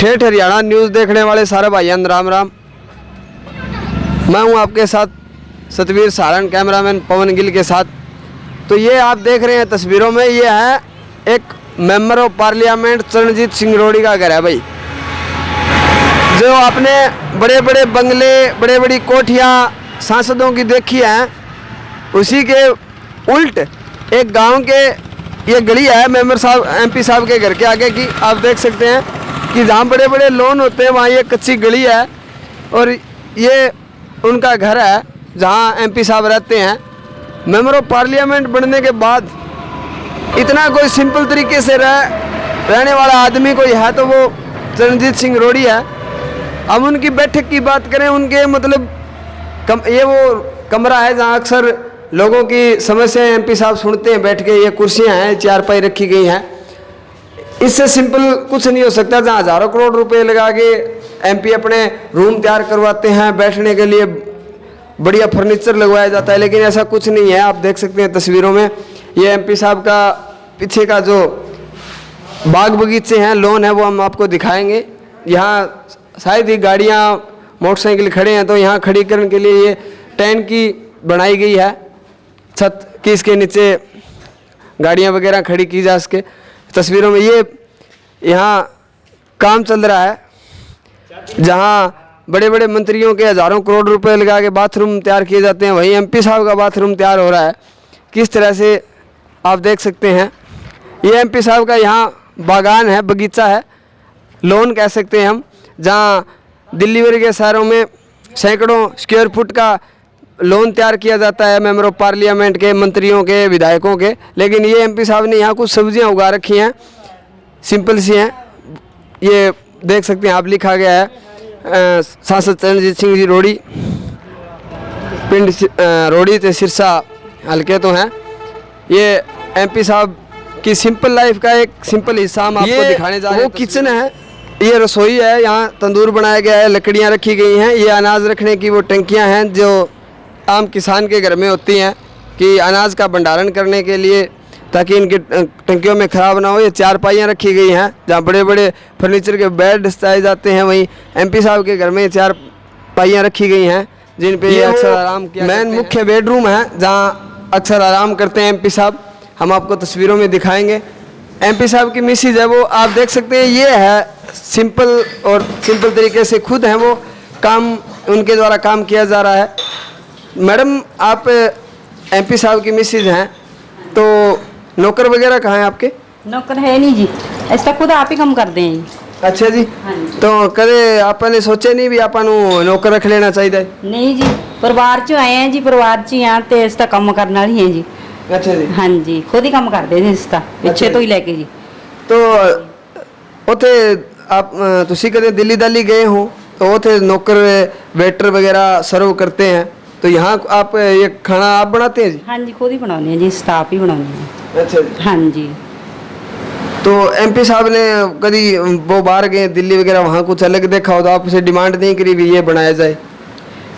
ठेठ हरियाणा न्यूज़ देखने वाले सारे भाइयों राम राम। मैं हूं आपके साथ सतवीर सारण, कैमरामैन पवन गिल के साथ। तो ये आप देख रहे हैं तस्वीरों में, ये है एक member of parliament Charanjit Singh रोड़ी का घर है भाई। जो आपने बड़े बड़े बंगले, बड़े बड़ी कोठियाँ सांसदों की देखी हैं, उसी के उल्ट एक गांव के ये गली है मेंबर साहब, एमपी साहब के घर के आगे की। आप देख सकते हैं कि जहाँ बड़े बड़े लॉन होते हैं वहाँ ये कच्ची गली है और ये उनका घर है जहाँ एमपी साहब रहते हैं। मेंबर ऑफ पार्लियामेंट बनने के बाद इतना कोई सिंपल तरीके से रहने वाला आदमी कोई है तो वो चरणजीत सिंह रोड़ी है। अब उनकी बैठक की बात करें, उनके मतलब ये वो कमरा है जहाँ अक्सर लोगों की समस्याएं एमपी साहब सुनते हैं बैठ के। ये कुर्सियाँ हैं, चारपाई रखी गई हैं। इससे सिंपल कुछ नहीं हो सकता। जहाँ हज़ारों करोड़ रुपए लगा के एमपी अपने रूम तैयार करवाते हैं, बैठने के लिए बढ़िया फर्नीचर लगवाया जाता है, लेकिन ऐसा कुछ नहीं है। आप देख सकते हैं तस्वीरों में, ये एमपी साहब का पीछे का जो बाग बगीचे हैं, लॉन है, वो हम आपको दिखाएंगे। यहाँ शायद ही गाड़ियाँ मोटरसाइकिल खड़े हैं, तो यहाँ खड़ी करने के लिए ये टेंट की बनाई गई है छत की, इसके नीचे गाड़ियाँ वगैरह खड़ी की जा सके। तस्वीरों में ये यहाँ काम चल रहा है जहाँ बड़े बड़े मंत्रियों के हज़ारों करोड़ रुपए लगा के बाथरूम तैयार किए जाते हैं, वहीं एमपी साहब का बाथरूम तैयार हो रहा है। किस तरह से आप देख सकते हैं, ये एमपी साहब का यहाँ बागान है, बगीचा है, लॉन कह सकते हैं हम, जहाँ दिल्ली वर्गे शहरों में सैकड़ों स्क्वायर फुट का लोन तैयार किया जाता है मेंबर ऑफ पार्लियामेंट के, मंत्रियों के, विधायकों के। लेकिन ये एमपी साहब ने यहाँ कुछ सब्जियाँ उगा रखी हैं, सिंपल सी हैं। ये देख सकते हैं आप, लिखा गया है सांसद चरणजीत सिंह जी रोड़ी, पिंड रोड़ी ते सिरसा हल्के तो हैं। ये एमपी साहब की सिंपल लाइफ का एक सिंपल हिस्सा हम आपको दिखाने जा रहे हैं। वो किचन है, ये रसोई है, यहाँ तंदूर बनाया गया है, लकड़ियाँ रखी गई हैं। ये अनाज रखने की वो टंकियाँ हैं जो आम किसान के घर में होती हैं कि अनाज का भंडारण करने के लिए, ताकि इनके टंकियों में ख़राब ना हो। ये चारपाइयाँ रखी गई हैं जहाँ बड़े बड़े फर्नीचर के बेड लगाए जाते हैं। वहीं एमपी साहब के घर में चारपाइयाँ रखी गई हैं जिन पे ये अक्सर आराम किया। मेन मुख्य बेडरूम है जहाँ अक्सर आराम करते हैं एमपी साहब, हम आपको तस्वीरों में दिखाएंगे। एमपी साहब की मिसेज है वो, आप देख सकते हैं। ये है सिंपल और सिंपल तरीके से खुद हैं वो, काम उनके द्वारा काम किया जा रहा है। मैडम, आप एमपी साहब की मिसेज हैं, तो नौकर वगैरह कहाँ हैं आपके? नौकर है नहीं जी, ऐसा खुद आप ही काम करते हैं। अच्छा जी, तो कदे आपने सोचे नहीं भी आपन नौकर रख लेना चाहिए? नहीं जी, परिवार चो आए हैं जी, परिवार च यहाँ तो इसका काम करने वाली है जी। अच्छा जी, हाँ जी, खुद ही काम करते हैं इसका, पिछे तो ही लेके जी। तो उथे आप तुसी कदे दिल्ली दाली गए हो तो उथे नौकर वेटर वगैरह सर्व करते हैं, तो यहाँ आप ये खाना आप बनाते हैं जी? हाँ जी, खुद ही बनाने हैं जी, स्टाफ ही बनाने हैं। अच्छा जी, हाँ जी। तो एमपी साहब ने कभी वो बाहर गए दिल्ली वगैरह, वहाँ कुछ अलग देखा हो तो आपसे डिमांड नहीं करी भी ये बनाया जाए?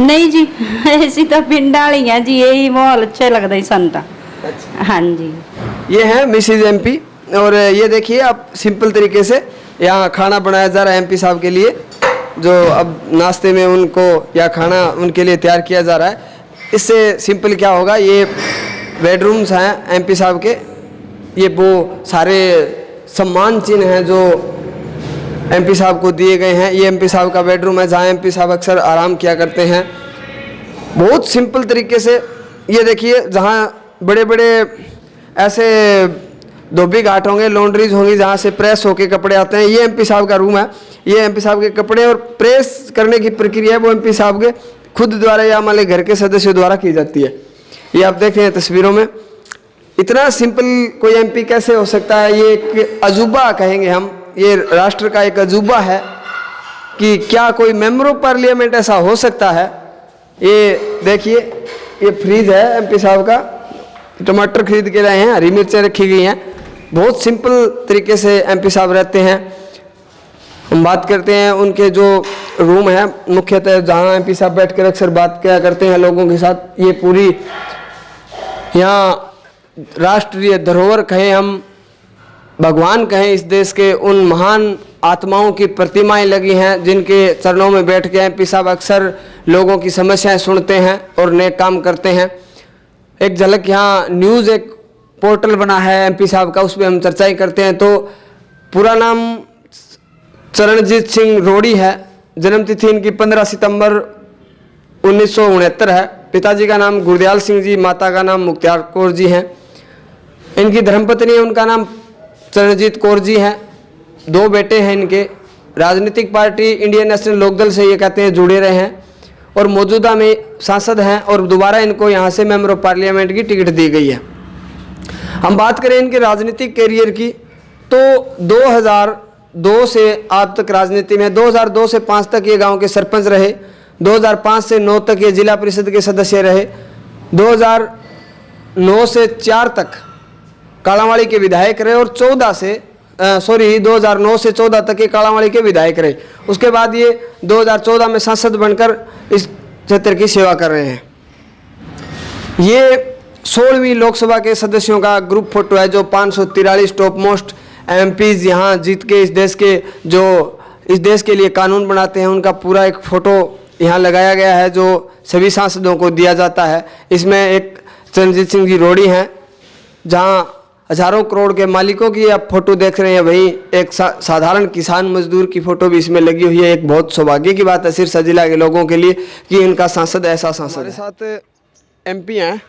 नहीं जी, ऐसी तो पिंड वाली है जी, यही माहौल अच्छा लगता है संता। अच्छा। हाँ जी, ये है मिसेज एमपी, और ये देखिए आप, सिंपल तरीके से यहाँ खाना बनाया जा रहा है एमपी साहब के लिए, जो अब नाश्ते में उनको या खाना उनके लिए तैयार किया जा रहा है। इससे सिंपल क्या होगा, ये बेडरूम्स हैं एमपी साहब के, ये वो सारे सम्मान चिन्ह हैं जो एमपी साहब को दिए गए हैं। ये एमपी साहब का बेडरूम है जहाँ एमपी साहब अक्सर आराम किया करते हैं। बहुत सिंपल तरीके से ये देखिए, जहाँ बड़े बड़े ऐसे धोबी घाट होंगे, लॉन्ड्रीज होंगी जहाँ से प्रेस होके कपड़े आते हैं, ये एमपी साहब का रूम है। ये एमपी साहब के कपड़े और प्रेस करने की प्रक्रिया है वो एमपी साहब के खुद द्वारा या हमारे घर के सदस्यों द्वारा की जाती है। ये आप देख रहे हैं तस्वीरों में। इतना सिंपल कोई एमपी कैसे हो सकता है? ये एक अजूबा कहेंगे हम, ये राष्ट्र का एक अजूबा है कि क्या कोई मेंबर ऑफ पार्लियामेंट ऐसा हो सकता है। ये देखिए, ये फ्रिज है एमपी साहब का, टमाटर खरीद के लाए हैं, हरी मिर्चें रखी गई हैं। बहुत सिंपल तरीके से एमपी साहब रहते हैं। हम बात करते हैं उनके जो रूम है मुख्यतः, जहाँ एमपी साहब बैठकर अक्सर बात किया करते हैं लोगों के साथ। ये पूरी यहाँ राष्ट्रीय धरोहर कहें हम, भगवान कहें इस देश के, उन महान आत्माओं की प्रतिमाएं लगी हैं, जिनके चरणों में बैठ के एमपी साहब अक्सर लोगों की समस्याएं सुनते हैं और नेक काम करते हैं। एक झलक यहाँ न्यूज़ एक पोर्टल बना है एमपी साहब का, उस पर हम चर्चाएं करते हैं। तो पूरा नाम चरणजीत सिंह रोड़ी है, जन्मतिथि इनकी 15 सितंबर 1969 है। पिताजी का नाम गुरदयाल सिंह जी, माता का नाम मुख्तार कौर जी हैं। इनकी धर्मपत्नी है, उनका नाम चरणजीत कौर जी हैं। 2 बेटे हैं इनके। राजनीतिक पार्टी इंडियन नेशनल लोकदल से ये कहते हैं जुड़े रहे हैं और मौजूदा में सांसद हैं और दोबारा इनको यहाँ से मेंबर ऑफ पार्लियामेंट की टिकट दी गई है। हम बात करें इनके राजनीतिक कैरियर की तो 2002 से आज तक राजनीति में, 2002 से 5 तक ये गांव के सरपंच रहे, 2005 से 9 तक ये जिला परिषद के सदस्य रहे, 2009 से 4 तक कालावाड़ी के विधायक रहे और 2009 से 14 तक ये कालावाड़ी के विधायक रहे। उसके बाद ये 2014 में सांसद बनकर इस क्षेत्र की सेवा कर रहे हैं। ये 16वीं लोकसभा के सदस्यों का ग्रुप फोटो है, जो 543 टॉप मोस्ट एमपीज यहाँ जीत के इस देश के लिए कानून बनाते हैं, उनका पूरा एक फोटो यहाँ लगाया गया है, जो सभी सांसदों को दिया जाता है। इसमें एक चरणजीत सिंह जी रोड़ी हैं, जहाँ हजारों करोड़ के मालिकों की आप फोटो देख रहे हैं। वहीं एक साधारण किसान मजदूर की फोटो भी इसमें लगी हुई है। एक बहुत सौभाग्य की बात है सिरसा जिला के लोगों के लिए कि इनका सांसद ऐसा सांसद है। हमारे साथ एमपी हैं,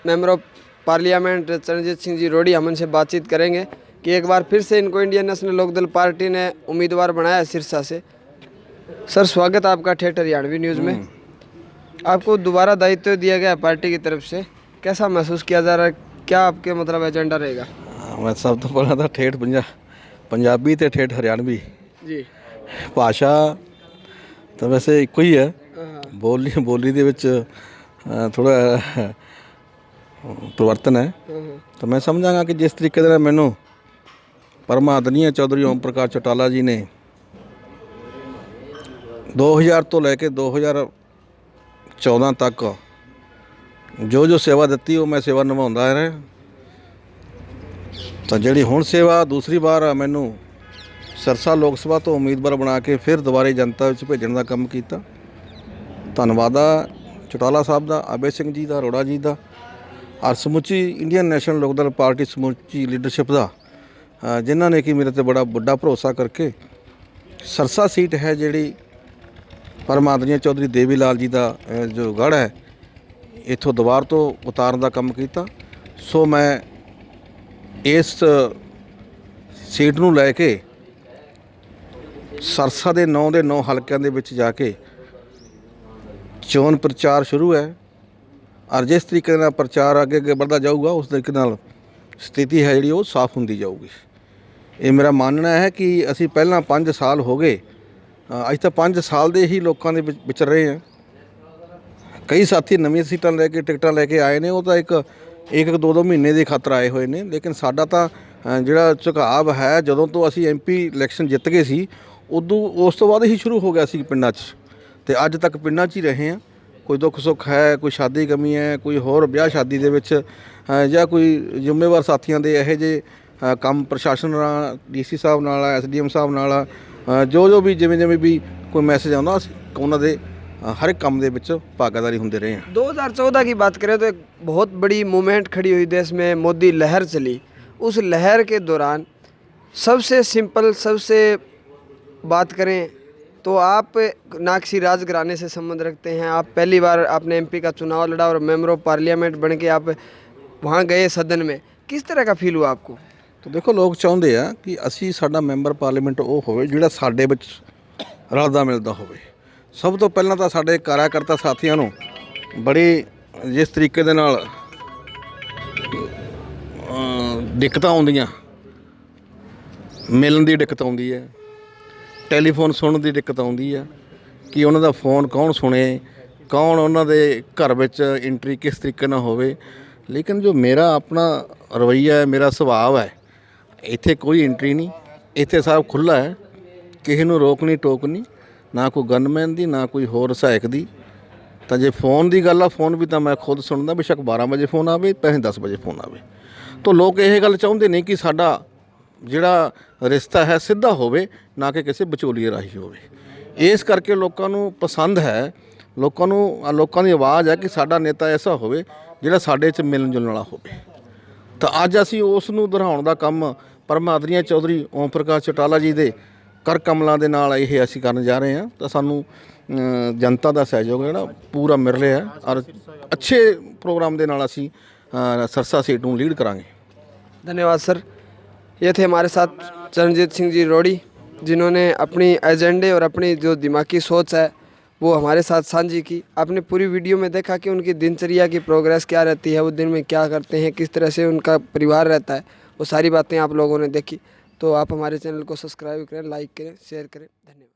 member of parliament Charanjit Singh ji Rori. हम इनसे बातचीत करेंगे कि एक बार फिर से इनको इंडियन नेशनल लोकदल पार्टी ने उम्मीदवार बनाया है सिरसा से। सर, स्वागत है आपका ठेठ हरियाणवी न्यूज़ में। आपको दोबारा दायित्व दिया गया पार्टी की तरफ से, कैसा महसूस किया जा रहा है? क्या आपके मतलब एजेंडा रहेगा? मैं सब तो बोला था ठेठ पंजाबी ਤੇ ਠੇਠ ਹਰਿਆਣਵੀ ਜੀ ਭਾਸ਼ਾ ਤਾਂ ਵੈਸੇ ਇੱਕੋ ਹੀ ਹੈ। ਬੋਲੀ ਦੇ ਵਿੱਚ ਥੋੜਾ परिवर्तन है। तो मैं समझांगा कि जिस तरीके से मैनू परम आदरणीय चौधरी ओम प्रकाश चौटाला जी ने 2000 तो लैके 2014 तक जो सेवा दी वो मैं सेवा निभाता रहा। तो जी हुण सेवा दूसरी बार मैनू सिरसा लोक सभा तो उम्मीदवार बना के फिर दोबारे जनता भेजने का काम किया। धन्यवाद चौटाला साहब का, अभय सिंह जी का, अरोड़ा जी का और समुची इंडियन नेशनल लोकदल पार्टी समुची लीडरशिप का, जिन्हों ने कि मेरे ते बड़ा बड़ा भरोसा करके सिरसा सीट है जी परम आदरणीय चौधरी देवी लाल जी का जो गढ़ है, इत्थों दीवार तो उतारन का काम किया। सो मैं इस सीट नूं लैके सिरसा के 9 के 9 हलकों के विच जाके चोन प्रचार शुरू है और जिस तरीके नाल प्रचार अगे बढ़ता जाऊगा उस तरीके नाल स्थिति है जी वो साफ होंदी जाऊगी। ये मेरा मानना है कि असी पहला 5 साल हो गए, अज तो 5 साल दे ही लोगों के विचर रहे हैं। कई साथी नवीं सीटां लैके टिकटां लैके आए ने, वो तो एक 2 महीने के खातर आए हुए ने, लेकिन साडा तो जिहड़ा झुकाव है जदों तो असी MP इलैक्शन जित गए सी उदों उस तो बाद ही शुरू हो गया सी पिंडां 'च, ते अज तक पिंडां 'च ही रहे हैं। कोई दुख सुख है, कोई शादी कमी है, कोई होर ब्याह शादी दे विच जां कोई जिम्मेवार साथियों के यह जे काम प्रशासन नाल, DC साहब नाल, SDM साहब नाल जो भी जिवें भी कोई मैसेज आउंदा उन्हां दे हर एक काम दे विच भागीदारी होंदे रहे हैं। 2014 की बात करें तो एक बहुत बड़ी मूवमेंट खड़ी हुई देश में, मोदी लहर चली। उस लहर के दौरान सबसे सिंपल सबसे बात करें तो आप नागसी राजघराने से संबंध रखते हैं। आप पहली बार आपने MP का चुनाव लड़ा और मेंबर ऑफ पार्लियामेंट बन के आप वहाँ गए सदन में, किस तरह का फील हुआ आपको? तो देखो लोग चाहते हैं कि असी साडा मैंबर पार्लीमेंट वो होवे जिहड़ा साडे विच रलदा मिलदा होवे। सब तो पहला तो साडे कार्यकर्ता साथियों नूं बड़ी जिस तरीके दे नाल दिक्कतां आउंदियां, मिलण दी दिक्कत आउंदी है, टैलीफोन सुनने की दिक्कत आउंदी है कि उन्हों का फोन कौन सुने, कौन उन्होंने घर विच एंट्री किस तरीके नाल होवे। लेकिन जो मेरा अपना रवैया है, मेरा सुभाव है, इत्थे कोई एंट्री नहीं, इत्थे सब खुला है, किसी नूं रोक नहीं टोक नहीं, ना कोई गनमैन दी ना कोई होर सहायक दी। तो जे फोन की गल आ, फोन भी तो मैं खुद सुनदा, बेशक 12 बजे फोन आवे, भावें 10 बजे फोन आवे। तो लोग ये गल चाहुंदे नहीं कि साडा ਜਿਹੜਾ ਰਿਸ਼ਤਾ ਹੈ ਸਿੱਧਾ ਹੋਵੇ, ਨਾ ਕਿ ਕਿਸੇ ਵਿਚੋਲੀਏ ਰਾਹੀਂ ਹੋਵੇ। ਇਸ ਕਰਕੇ ਲੋਕਾਂ ਨੂੰ ਪਸੰਦ ਹੈ, ਲੋਕਾਂ ਦੀ ਆਵਾਜ਼ ਹੈ ਕਿ ਸਾਡਾ ਨੇਤਾ ਐਸਾ ਹੋਵੇ ਜਿਹੜਾ ਸਾਡੇ 'ਚ ਮਿਲਣ ਜੁਲਣ ਵਾਲਾ ਹੋਵੇ। ਤਾਂ ਅੱਜ ਅਸੀਂ ਉਸ ਨੂੰ ਦੁਹਰਾਉਣ ਦਾ ਕੰਮ ਪਰਮ ਆਦਰਣੀय ਚੌਧਰੀ ਓਮ ਪ੍ਰਕਾਸ਼ ਚੌਟਾਲਾ ਜੀ ਦੇ ਕਰ ਕਮਲਾਂ ਦੇ ਨਾਲ ਇਹ ਅਸੀਂ ਕਰਨ ਜਾ ਰਹੇ ਹਾਂ। ਤਾਂ ਸਾਨੂੰ ਜਨਤਾ ਦਾ ਸਹਿਯੋਗ ਜਿਹੜਾ ਪੂਰਾ ਮਿਲ ਰਿਹਾ ਔਰ ਅੱਛੇ ਪ੍ਰੋਗਰਾਮ ਦੇ ਨਾਲ ਅਸੀਂ सरसा सीट ਨੂੰ लीड करांगे। धन्यवाद सर। ये थे हमारे साथ चरणजीत सिंह जी रोड़ी, जिन्होंने अपनी एजेंडे और अपनी जो दिमागी सोच है वो हमारे साथ साझी की। आपने पूरी वीडियो में देखा कि उनकी दिनचर्या की प्रोग्रेस क्या रहती है, वो दिन में क्या करते हैं, किस तरह से उनका परिवार रहता है, वो सारी बातें आप लोगों ने देखी। तो आप हमारे चैनल को सब्सक्राइब करें, लाइक करें, शेयर करें। धन्यवाद।